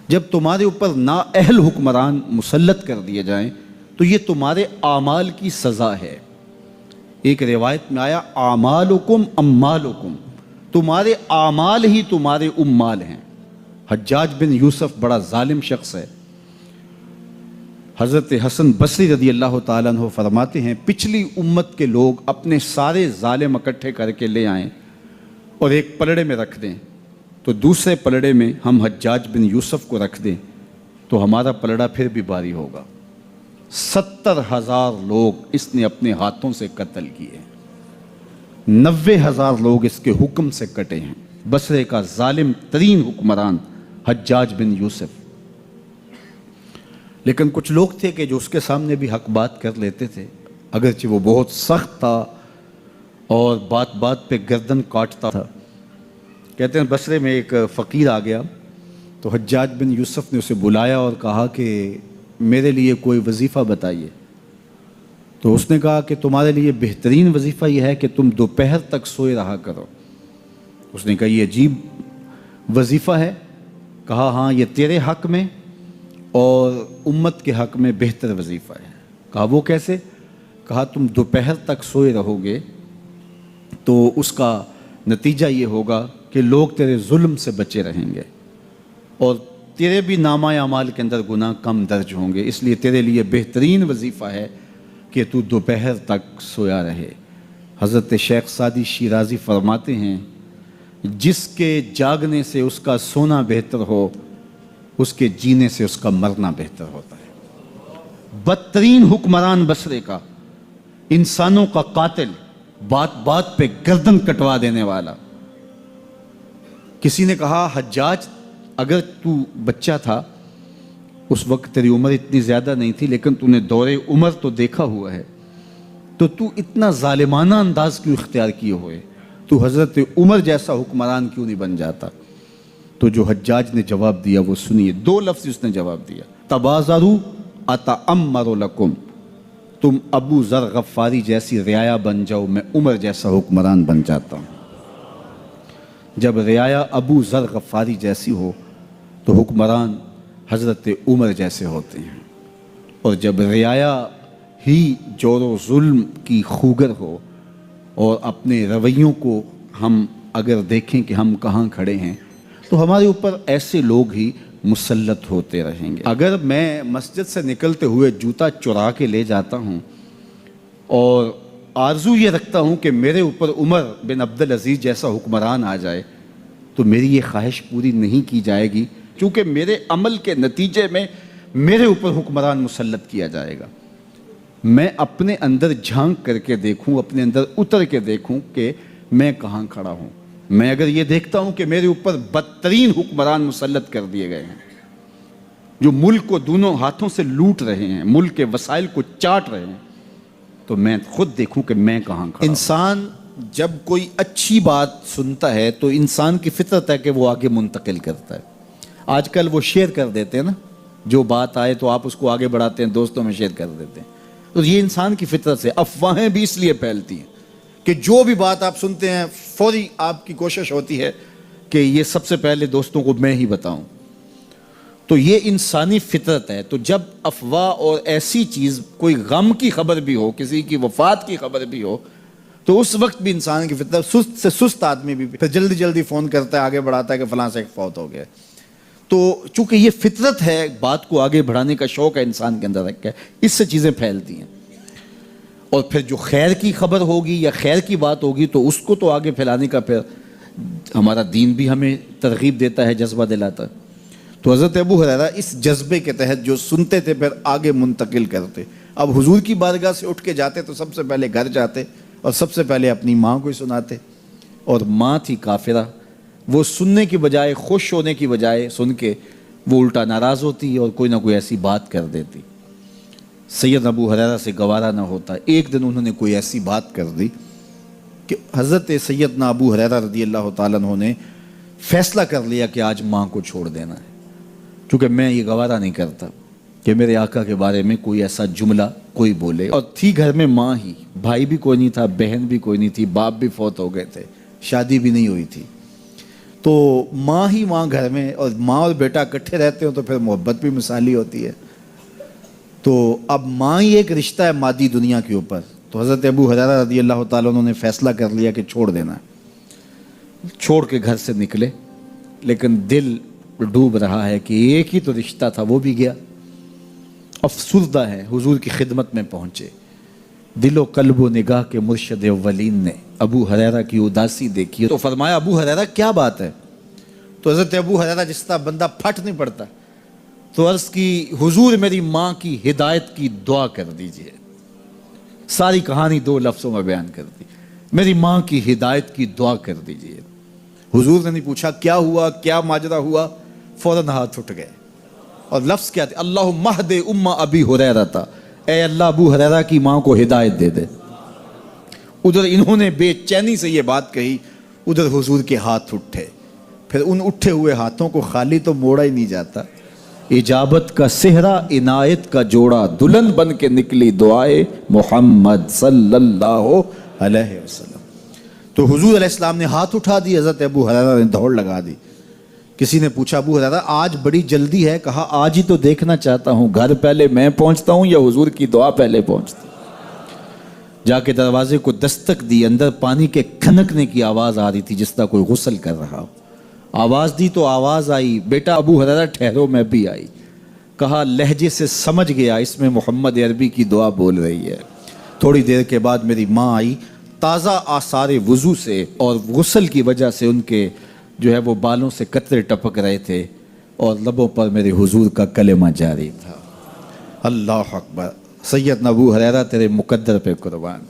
جب تمہارے اوپر نااہل حکمران مسلط کر دیے جائیں تو یہ تمہارے اعمال کی سزا ہے۔ ایک روایت میں آیا اعمالکم اموالکم، تمہارے اعمال ہی تمہارے اموال ہیں۔ حجاج بن یوسف بڑا ظالم شخص ہے۔ حضرت حسن بصری رضی اللہ تعالیٰ عنہ فرماتے ہیں پچھلی امت کے لوگ اپنے سارے ظالم اکٹھے کر کے لے آئیں اور ایک پلڑے میں رکھ دیں، تو دوسرے پلڑے میں ہم حجاج بن یوسف کو رکھ دیں تو ہمارا پلڑا پھر بھی بھاری ہوگا۔ 70,000 لوگ اس نے اپنے ہاتھوں سے قتل کیے، 90,000 لوگ اس کے حکم سے کٹے ہیں۔ بصرے کا ظالم ترین حکمران حجاج بن یوسف۔ لیکن کچھ لوگ تھے کہ جو اس کے سامنے بھی حق بات کر لیتے تھے، اگرچہ وہ بہت سخت تھا اور بات بات پہ گردن کاٹتا تھا۔ کہتے ہیں بصرے میں ایک فقیر آ گیا تو حجاج بن یوسف نے اسے بلایا اور کہا کہ میرے لیے کوئی وظیفہ بتائیے۔ تو اس نے کہا کہ تمہارے لیے بہترین وظیفہ یہ ہے کہ تم دوپہر تک سوئے رہا کرو۔ اس نے کہا یہ عجیب وظیفہ ہے۔ کہا ہاں یہ تیرے حق میں اور امت کے حق میں بہتر وظیفہ ہے۔ کہا وہ کیسے؟ کہا تم دوپہر تک سوئے رہو گے تو اس کا نتیجہ یہ ہوگا کہ لوگ تیرے ظلم سے بچے رہیں گے اور تیرے بھی نامہ اعمال کے اندر گناہ کم درج ہوں گے، اس لیے تیرے لیے بہترین وظیفہ ہے کہ تو دوپہر تک سویا رہے۔ حضرت شیخ سعدی شیرازی فرماتے ہیں جس کے جاگنے سے اس کا سونا بہتر ہو، اس کے جینے سے اس کا مرنا بہتر ہوتا ہے۔ بدترین حکمران بصرے کا، انسانوں کا قاتل، بات بات پہ گردن کٹوا دینے والا۔ کسی نے کہا حجاج اگر تو بچہ تھا، اس وقت تیری عمر اتنی زیادہ نہیں تھی، لیکن تو نے دور عمر تو دیکھا ہوا ہے، تو اتنا ظالمانہ انداز کیوں اختیار کیے ہوئے؟ تو حضرت عمر جیسا حکمران کیوں نہیں بن جاتا؟ تو جو حجاج نے جواب دیا وہ سنیے، 2 لفظ اس نے جواب دیا، تبازروا اتعمر لکم، تم ابو ذر غفاری جیسی رعایا بن جاؤ، میں عمر جیسا حکمران بن جاتا ہوں۔ جب رعایا ابو ذر غفاری جیسی ہو تو حکمران حضرت عمر جیسے ہوتے ہیں، اور جب رعایا ہی جور و ظلم کی خوگر ہو اور اپنے رویوں کو ہم اگر دیکھیں کہ ہم کہاں کھڑے ہیں تو ہمارے اوپر ایسے لوگ ہی مسلط ہوتے رہیں گے۔ اگر میں مسجد سے نکلتے ہوئے جوتا چرا کے لے جاتا ہوں اور آرزو یہ رکھتا ہوں کہ میرے اوپر عمر بن عبدالعزیز جیسا حکمران آ جائے، تو میری یہ خواہش پوری نہیں کی جائے گی، کیونکہ میرے عمل کے نتیجے میں میرے اوپر حکمران مسلط کیا جائے گا۔ میں اپنے اندر جھانک کر کے دیکھوں، اپنے اندر اتر کے دیکھوں کہ میں کہاں کھڑا ہوں۔ میں اگر یہ دیکھتا ہوں کہ میرے اوپر بدترین حکمران مسلط کر دیے گئے ہیں، جو ملک کو دونوں ہاتھوں سے لوٹ رہے ہیں، ملک کے وسائل کو چاٹ رہے ہیں، تو میں خود دیکھوں کہ میں کہاں کھڑا ہوں۔ انسان جب کوئی اچھی بات سنتا ہے تو انسان کی فطرت ہے کہ وہ آگے منتقل کرتا ہے۔ آج کل وہ شیئر کر دیتے ہیں نا، جو بات آئے تو آپ اس کو آگے بڑھاتے ہیں، دوستوں میں شیئر کر دیتے ہیں۔ تو یہ انسان کی فطرت سے افواہیں بھی اس لیے پھیلتی ہیں کہ جو بھی بات آپ سنتے ہیں فوری آپ کی کوشش ہوتی ہے کہ یہ سب سے پہلے دوستوں کو میں ہی بتاؤں۔ تو یہ انسانی فطرت ہے۔ تو جب افواہ اور ایسی چیز، کوئی غم کی خبر بھی ہو، کسی کی وفات کی خبر بھی ہو، تو اس وقت بھی انسان کی فطرت، سست سے سست آدمی بھی پھر جلدی جلدی فون کرتا ہے، آگے بڑھاتا ہے کہ فلاں سے ایک فوت ہو گیا۔ تو چونکہ یہ فطرت ہے، بات کو آگے بڑھانے کا شوق ہے انسان کے اندر رکھا ہے، اس سے چیزیں پھیلتی ہیں۔ اور پھر جو خیر کی خبر ہوگی یا خیر کی بات ہوگی تو اس کو تو آگے پھیلانے کا پھر ہمارا دین بھی ہمیں ترغیب دیتا ہے، جذبہ دلاتا ہے۔ تو حضرت ابو ہریرہ اس جذبے کے تحت جو سنتے تھے پھر آگے منتقل کرتے۔ اب حضور کی بارگاہ سے اٹھ کے جاتے تو سب سے پہلے گھر جاتے اور سب سے پہلے اپنی ماں کو ہی سناتے، اور ماں تھی کافرہ۔ وہ سننے کی بجائے، خوش ہونے کی بجائے سن کے وہ الٹا ناراض ہوتی اور کوئی نہ کوئی ایسی بات کر دیتی۔ سید ابو ہریرہ سے گوارا نہ ہوتا۔ ایک دن انہوں نے کوئی ایسی بات کر دی کہ حضرت سیدنا ابو ہریرہ رضی اللہ تعالیٰ عنہ نے فیصلہ کر لیا کہ آج ماں کو چھوڑ دینا ہے، کیونکہ میں یہ گوارا نہیں کرتا کہ میرے آقا کے بارے میں کوئی ایسا جملہ کوئی بولے۔ اور تھی گھر میں ماں ہی، بھائی بھی کوئی نہیں تھا، بہن بھی کوئی نہیں تھی، باپ بھی فوت ہو گئے تھے، شادی بھی نہیں ہوئی تھی۔ تو ماں ہی ماں گھر میں، اور ماں اور بیٹا اکٹھے رہتے ہوں تو پھر محبت بھی مثالی ہوتی ہے. تو اب ماں ہی ایک رشتہ ہے مادی دنیا کے اوپر. تو حضرت ابو ہریرہ رضی اللہ تعالیٰ عنہ نے فیصلہ کر لیا کہ چھوڑ دینا ہے. چھوڑ کے گھر سے نکلے، لیکن دل ڈوب رہا ہے کہ ایک ہی تو رشتہ تھا، وہ بھی گیا. افسردہ ہے، حضور کی خدمت میں پہنچے. دل و قلب و نگاہ کے مرشد اولین نے ابو ہریرہ کی اداسی دیکھی تو فرمایا ابو ہریرہ کیا بات ہے؟ تو حضرت ابو ہریرہ جس طرح بندہ پھٹ نہیں پڑتا، تو عرض کی حضور میری ماں کی ہدایت کی دعا کر دیجئے. ساری کہانی 2 لفظوں میں بیان کر دی، میری ماں کی ہدایت کی دعا کر دیجئے. حضور نے نہیں پوچھا کیا ہوا، کیا ماجرا ہوا، فوراً ہاتھ اٹھ گئے. اور لفظ کیا تھے؟ اللہم اہد ام ابی ہریرہ تھا، اے اللہ ابو ہریرہ کی ماں کو ہدایت دے دے. ادھر انہوں نے بے چینی سے یہ بات کہی، ادھر حضور کے ہاتھ اٹھے. پھر ان اٹھے ہوئے ہاتھوں کو خالی تو موڑا ہی نہیں جاتا. اجابت کا صحرا عنایت کا جوڑا، دلہن بن کے نکلی دعائے محمد صلی اللہ علیہ وسلم. تو حضور علیہ السلام نے ہاتھ اٹھا دی، حضرت ابو ہریرہ نے دوڑ لگا دی. کسی نے پوچھا ابو ہریرہ آج بڑی جلدی ہے؟ کہا آج ہی تو دیکھنا چاہتا ہوں، گھر پہلے میں پہنچتا ہوں یا حضور کی دعا پہلے پہنچتی. جا کے دروازے کو دستک دی، اندر پانی کے کھنکنے کی آواز آ رہی تھی جس طرح کوئی غسل کر رہا ہو. آواز دی تو آواز آئی، بیٹا ابو ہریرہ ٹھہرو. میں بھی آئی. کہا لہجے سے سمجھ گیا اس میں محمد عربی کی دعا بول رہی ہے. تھوڑی دیر کے بعد میری ماں آئی تازہ آثار وضو سے، اور غسل کی وجہ سے ان کے جو ہے وہ بالوں سے قطرے ٹپک رہے تھے، اور لبوں پر میرے حضور کا کلمہ جاری تھا. اللہ اکبر. سیدنا ابو ہریرہ تیرے مقدر پہ قربان.